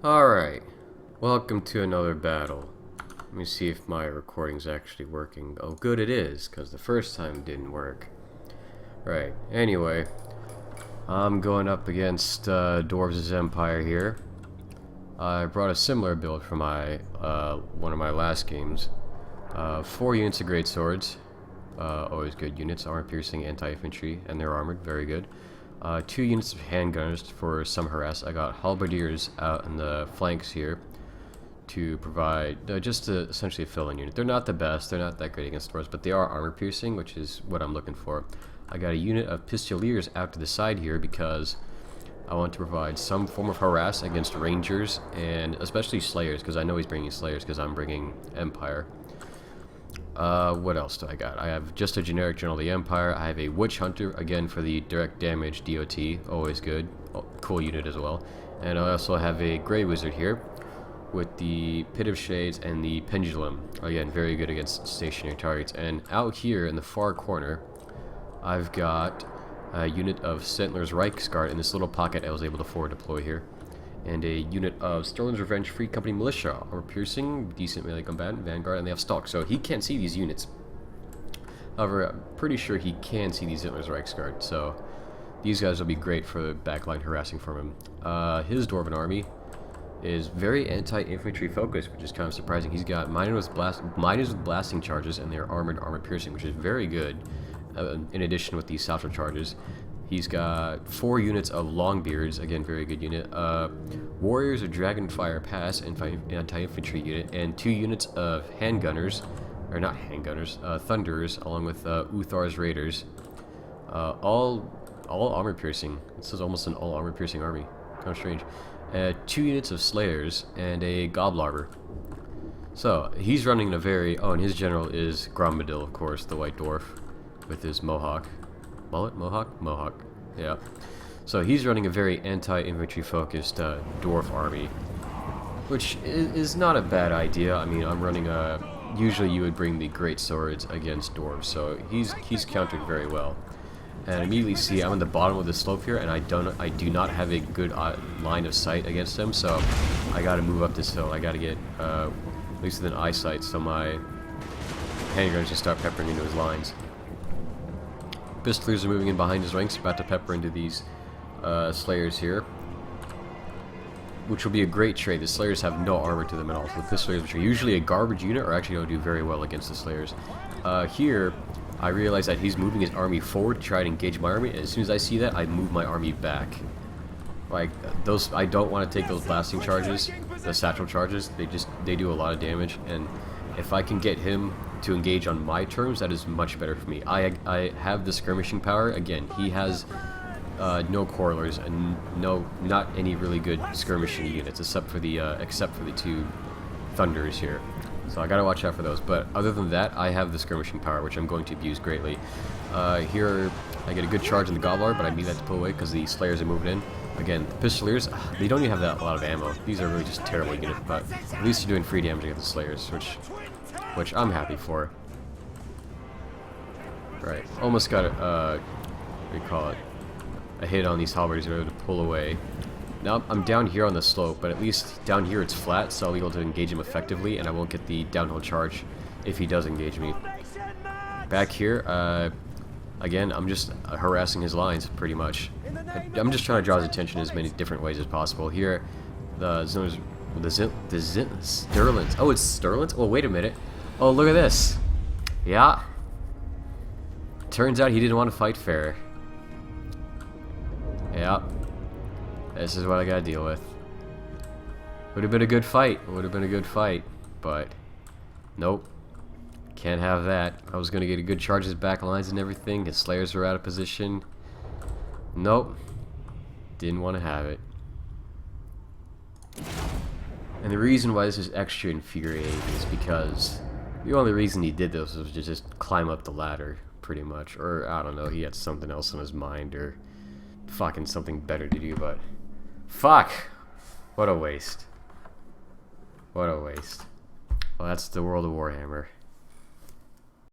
Alright, welcome to another battle. Let me see if my recording's actually working. Oh, good it is, because the first time it didn't work. Right, anyway, I'm going up against Dwarfs' Empire here. I brought a similar build for my one of my last games. 4 units of great swords, always good units, armor-piercing, anti-infantry, and they're armored, very good. 2 units of handgunners for some harass. I got halberdiers out in the flanks here to provide, just to essentially fill in unit. They're not the best, they're not that great against dwarves, but they are armor-piercing, which is what I'm looking for. I got a unit of pistoliers out to the side here because I want to provide some form of harass against rangers, and especially slayers, because I know he's bringing slayers because I'm bringing empire. What else do I got? I have just a generic General of the Empire. I have a Witch Hunter, again for the direct damage DOT, always good. Oh, cool unit as well. And I also have a Grey Wizard here with the Pit of Shades and the Pendulum. Again, very good against stationary targets. And out here in the far corner, I've got a unit of Sentinel's Reichsguard in this little pocket I was able to forward deploy here. And a unit of Sterling's Revenge Free Company Militia, armor piercing, decent melee combatant, vanguard, and they have stalk, so he can't see these units. However, I'm pretty sure he can see these Hitler's Reichsguard, so these guys will be great for backline harassing from him. His Dwarven army is very anti-infantry focused, which is kind of surprising. He's got miners with blasting charges, and they're armor piercing, which is very good. In addition with these satchel charges. He's got 4 units of Longbeards, again, very good unit. Warriors of Dragonfire Pass, anti-infantry unit, and 2 units of handgunners, or not handgunners, Thunderers, along with Uthar's Raiders. All armor-piercing. This is almost an all-armor-piercing army. Kind of strange. 2 units of Slayers, and a Goblarber. So, he's running a very... Oh, and his general is Grombadil, of course, the White Dwarf, with his Mohawk. Mullet? Mohawk? Mohawk. Yeah. So he's running a very anti-infantry focused dwarf army, which is not a bad idea. I mean, I'm running a... Usually you would bring the great swords against dwarves, so he's countered very well. And immediately see I'm on the bottom of the slope here, and I do not have a good line of sight against them, so I got to move up this hill. I got to get at least within eyesight, so my handguns just start peppering into his lines. Pistoliers are moving in behind his ranks, about to pepper into these Slayers here, which will be a great trade. The Slayers have no armor to them at all, so the Pistoliers, which are usually a garbage unit, are actually going to do very well against the Slayers. Here, I realize that he's moving his army forward to try to engage my army, and as soon as I see that, I move my army back. Like, those, I don't want to take those blasting charges, the satchel charges. They do a lot of damage, and if I can get him to engage on my terms, that is much better for me. I have the skirmishing power. Again, he has no corollaries and not any really good skirmishing units except for the 2 Thunders here. So I gotta watch out for those. But other than that, I have the skirmishing power, which I'm going to abuse greatly. Here I get a good charge in the Gobbler, but I need that to pull away because the Slayers are moving in. Again, the Pistoliers, they don't even have that a lot of ammo. These are really just terrible units, but at least you're doing free damage against the Slayers, which I'm happy for. Right, almost got what do you call it? A hit on these halberds. They're able to pull away. Now I'm down here on the slope, but at least down here it's flat, so I'll be able to engage him effectively, and I won't get the downhill charge if he does engage me. Back here, again, I'm just harassing his lines pretty much. I'm just trying to draw his attention in as many different ways as possible. Here, the Sterlings. Oh, it's Sterlings? Oh, wait a minute. Oh, look at this. Yeah. Turns out he didn't want to fight fair. Yeah. This is what I gotta deal with. Would have been a good fight. Would have been a good fight. But, nope. Can't have that. I was gonna get a good charge his back lines and everything. His Slayers were out of position. Nope. Didn't want to have it. And the reason why this is extra infuriating is because the only reason he did this was to just climb up the ladder, pretty much. Or, I don't know, he had something else in his mind, or fucking something better to do, but... Fuck! What a waste. What a waste. Well, that's the world of Warhammer.